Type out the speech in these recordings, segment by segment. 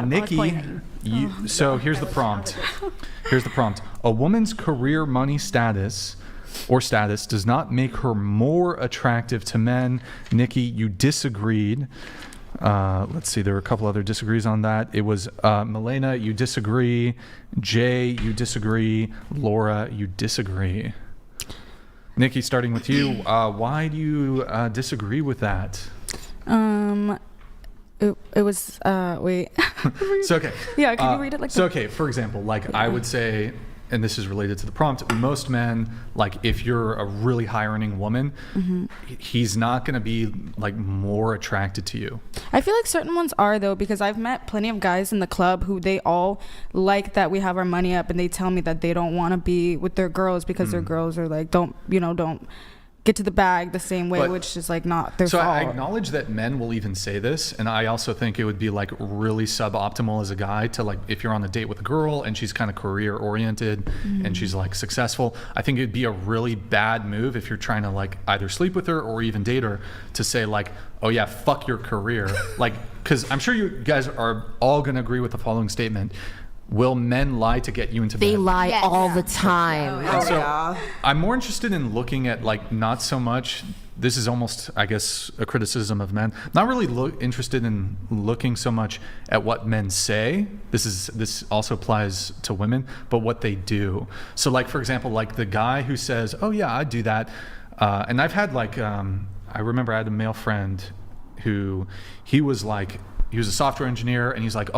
Nikki, so here's the prompt. A woman's career, money, status does not make her more attractive to men. Nikki, you disagreed. Let's see, there were a couple other disagrees on that. It was Milena, you disagree. Jay, you disagree. Laura, you disagree. Nikki, starting with you, why do you disagree with that? It was wait. So okay. Yeah, can you read it like so? Okay, for example, like I would say, and this is related to the prompt, most men, like if you're a really high earning woman, he's not going to be like more attracted to you. I feel like certain ones are though, because I've met plenty of guys in the club who they all like that we have our money up, and they tell me that they don't want to be with their girls because their girls are like, don't get to the bag the same way, which is like not their fault. So I acknowledge that men will even say this, and I also think it would be like really suboptimal as a guy to like, if you're on a date with a girl and she's kind of career oriented and she's like successful, I think it'd be a really bad move if you're trying to like either sleep with her or even date her to say like, oh yeah, fuck your career. Like, because I'm sure you guys are all going to agree with the following statement. Will men lie to get you into bed? They lie all the time. And so I'm more interested in looking at like not so much, this is almost, I guess, a criticism of men. Not really interested in looking so much at what men say. This also applies to women, but what they do. So like, for example, like the guy who says, oh yeah, I do that. And I've had like, I remember I had a male friend who he was a software engineer, and he's like,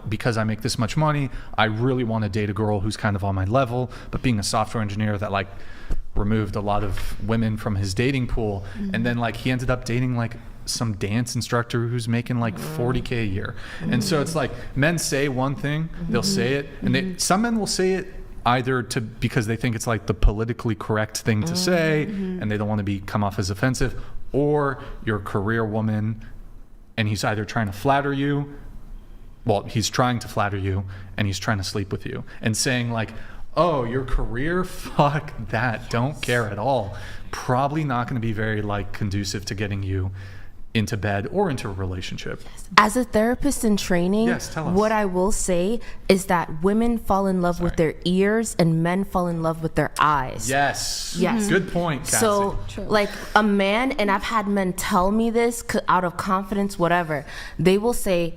because I make this much money, I really want to date a girl who's kind of on my level. But being a software engineer, that like removed a lot of women from his dating pool. And then like he ended up dating like some dance instructor who's making like $40K a year. And so it's like men say one thing, they'll say it, and some men will say it either because they think it's like the politically correct thing to say, and they don't want to come off as offensive, or you're a career woman and he's either trying to flatter you, he's trying to flatter you, and he's trying to sleep with you, and saying like, oh, your career, fuck that, don't care at all. Probably not going to be very like conducive to getting you into bed or into a relationship. As a therapist in training, tell us. What I will say is that women fall in love with their ears and men fall in love with their eyes. Yes. Good point, Cassie. So like a man, and I've had men tell me this out of confidence, whatever, they will say,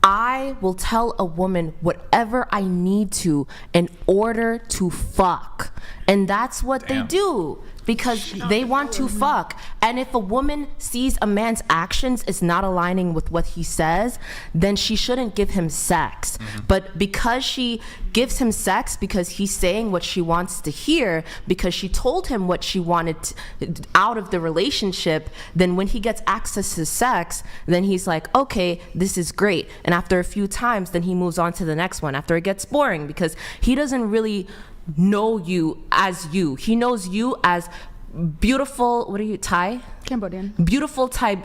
I will tell a woman whatever I need to in order to fuck. And that's what they do, because they want to fuck. And if a woman sees a man's actions is not aligning with what he says, then she shouldn't give him sex. But because she gives him sex, because he's saying what she wants to hear, because she told him what she wanted out of the relationship, then when he gets access to sex, then he's like, okay, this is great. And after a few times, then he moves on to the next one after it gets boring, because he doesn't really know you as you. He knows you as beautiful, what are you, Thai? Cambodian. Beautiful Thai,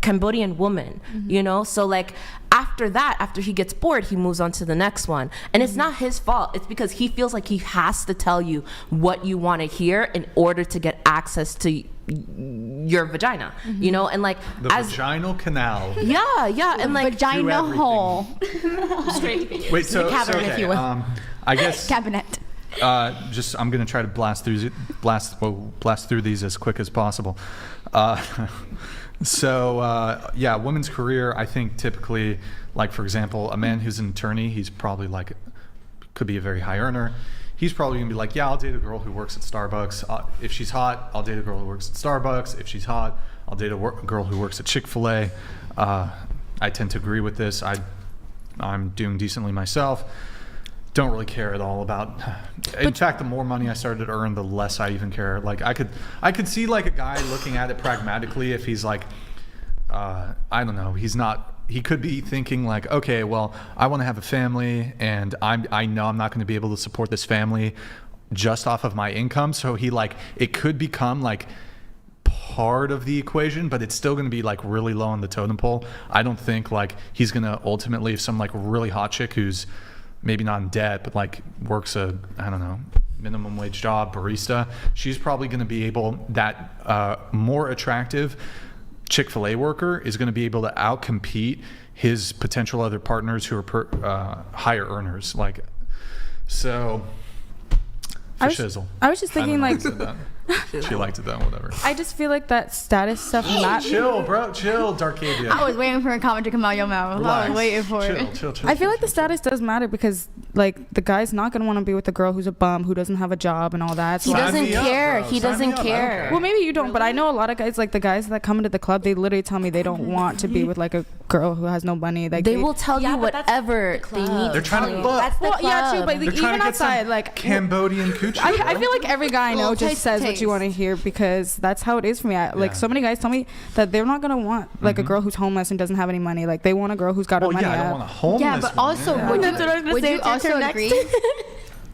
Cambodian woman, you know? So like after that, after he gets bored, he moves on to the next one. And it's not his fault. It's because he feels like he has to tell you what you want to hear in order to get access to your vagina, you know? And like the vaginal canal. Yeah, and like vagina hole. Wait, so cavern, okay, if you will. I guess Cabinet. I'm going to try to blast through these as quick as possible. Women's career, I think typically, like for example, a man who's an attorney, he's probably like, could be a very high earner. He's probably gonna be like, yeah, I'll date a girl who works at Starbucks. If she's hot, I'll date a girl who works at Starbucks. If she's hot, I'll date a girl who works at Chick-fil-A. I tend to agree with this. I'm doing decently myself. Don't really care at all about. In fact, the more money I started to earn, the less I even care. Like I could see like a guy looking at it pragmatically if he's like, I don't know, he could be thinking like, okay, well, I want to have a family, and I know I'm not going to be able to support this family just off of my income. So it could become like part of the equation, but it's still going to be like really low on the totem pole. I don't think like he's going to ultimately, if some like really hot chick who's maybe not in debt, but like works a, I don't know, minimum wage job, barista, she's probably going to be able, that more attractive Chick-fil-A worker is going to be able to outcompete his potential other partners who are higher earners. Like, so for shizzle. I was just thinking, like, she liked it then, whatever. I just feel like that status stuff. Chill, bro. Chill, Darkadia. I was waiting for a comment to come out your mouth. I was waiting for it. Chill. I feel like the status does matter because, like, the guy's not gonna want to be with a girl who's a bum who doesn't have a job and all that. So He doesn't me up, care. bro. He Sign doesn't me up. I don't care. care. well, maybe you don't, but I know a lot of guys, like the guys that come into the club, they literally tell me they don't want to be with like a girl who has no money. Like They will tell Yeah, you but that's whatever the they club. need. They're to trying tell to you. fuck. That's the Well, yeah, club. true, but They're even trying to get outside, some like Cambodian coochie. I bro. feel like every guy I know Well, just taste- says what taste. you want to hear because that's how it is for me. Like Yeah. so many guys tell me that they're not gonna want like a girl who's homeless and doesn't have any money. Like they want a girl who's got her Well, money yeah, I don't up. want a homeless Yeah, but woman. also, Yeah. would That's what I was you, gonna would say. you also next. agree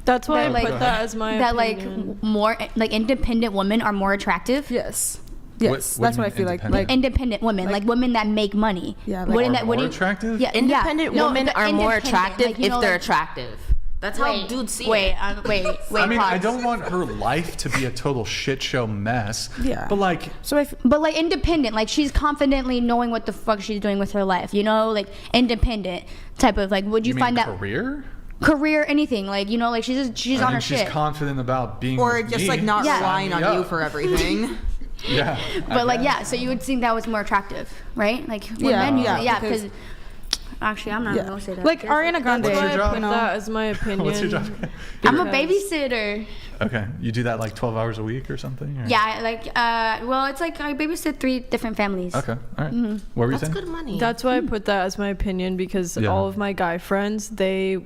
That's why That, I like- put that as my that like opinion. more like independent women are more attractive? Yes, What yes, do that's you what I mean feel like. independent? Independent women, like women that make money. Yeah, like- Wouldn't Are that- would more you- attractive? Yeah, Independent no, women the are more independent, attractive like, you if know, they're like- attractive. That's how dudes see wait, it. wait. I mean, I pause. don't want her life to be a total shit show mess. Yeah. But like, So But like independent, like she's confidently knowing what the fuck she's doing with her life, you know, like independent type of like. Would you, you find mean that career? anything, like you know, like she's I on mean, her she's shit. confident about being Or with just me. like not Yeah. relying Sign on me you up. for everything. Yeah. I But like, guess. yeah, so you would think that was more attractive, right? Like Yeah, women, yeah, because because- actually, I'm not yeah, gonna say that. like Ariana Grande, What's your Why I job? put you know. that as my opinion. What's your job? I'm a because- babysitter. Okay, you do that like 12 hours a week or something? Or? Yeah, like well, it's like I babysit 3 different families. Okay, all right. What were you That's saying? good money. That's why I put that as my opinion because Yeah. all of my guy friends, they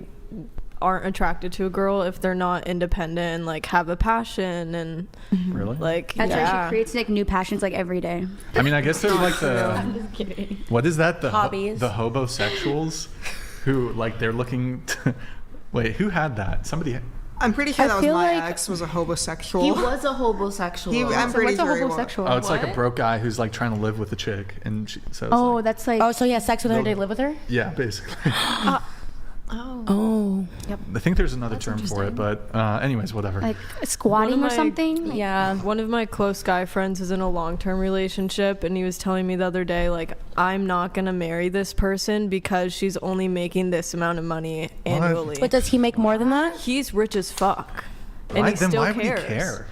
aren't attracted to a girl if they're not independent and like have a passion and Really? like That's why yeah. she creates like new passions like every day. I mean, I guess there's like the. What is that? The Hobbies. The hobosexuals, who like they're looking. Wait, who had that? Somebody. I'm pretty sure I that was feel my like ex was a homosexual. He was a homosexual. I'm pretty What's a sure he was. homosexual? Oh, it's like a broke guy who's like trying to live with a chick, and so it's Oh, like, that's like Oh, so he has sex with her to live with her? yeah, basically. Oh. I think there's another term for it, but anyways, whatever. like squatting One or of my- something. Like, Yeah. One of my close guy friends is in a long-term relationship and he was telling me the other day like I'm not going to marry this person because she's only making this amount of money annually. But does he make more than that? He's rich as fuck. And Why, he then still why would he cares. care?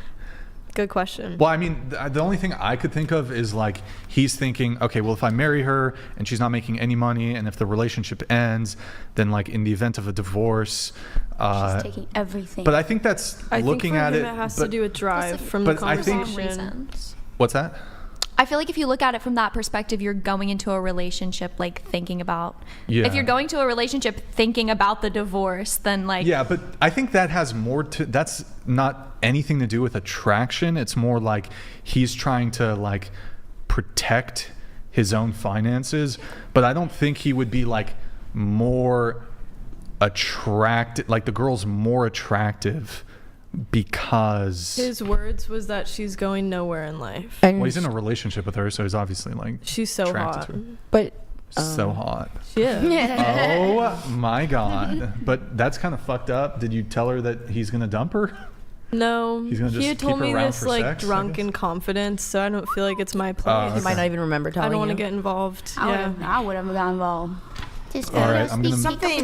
Good question. Well, I mean, the only thing I could think of is like he's thinking, okay, well, if I marry her and she's not making any money, and if the relationship ends, then like in the event of a divorce, she's taking everything. but I think that's I looking think for at him it. it has but- to do with drive from but the I think- conversation. What's that? I feel like if you look at it from that perspective, you're going into a relationship like thinking about. Yeah. If you're going to a relationship thinking about the divorce, then like. Yeah, but I think that has more to. That's not anything to do with attraction. It's more like he's trying to like protect his own finances. But I don't think he would be like more attracted. Like the girl's more attractive because. His words was that she's going nowhere in life. Well, he's in a relationship with her, so he's obviously like She's so attracted hot. to her. But So hot. Yeah. Oh my god! But that's kind of fucked up. Did you tell her that he's gonna dump her? No, He's gonna he just had keep told her me around this for like sex, I drunk guess? in confidence, so I don't feel like it's my place. he might not even remember telling I don't want to you. get involved. I Yeah. would have got involved. All right, I'm gonna.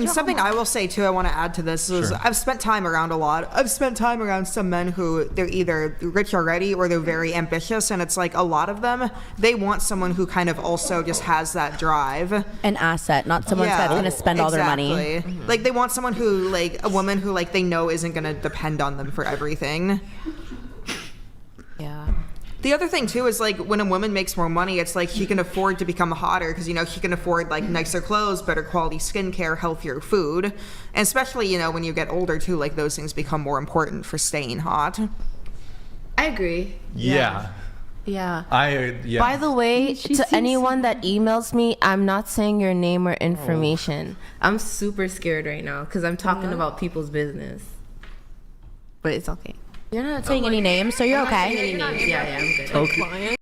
Something I will say too, I want to add to this is Sure. I've spent time around some men who they're either rich already or they're very ambitious, and it's like a lot of them, they want someone who kind of also just has that drive. An asset, not someone that's going to spend all their money. Exactly. Like they want someone who like a woman who like they know isn't going to depend on them for everything. Yeah. The other thing too is like when a woman makes more money, it's like she can afford to become hotter because you know she can afford like nicer clothes, better quality skincare, healthier food, and especially you know when you get older too, like those things become more important for staying hot. I agree. Yeah. Yeah. Yeah. By the way, to anyone that emails me, I'm not saying your name or information. I'm super scared right now because I'm talking about people's business. But it's okay. You're not saying any names, so you're okay. Any names. Yeah, I'm good. Okay.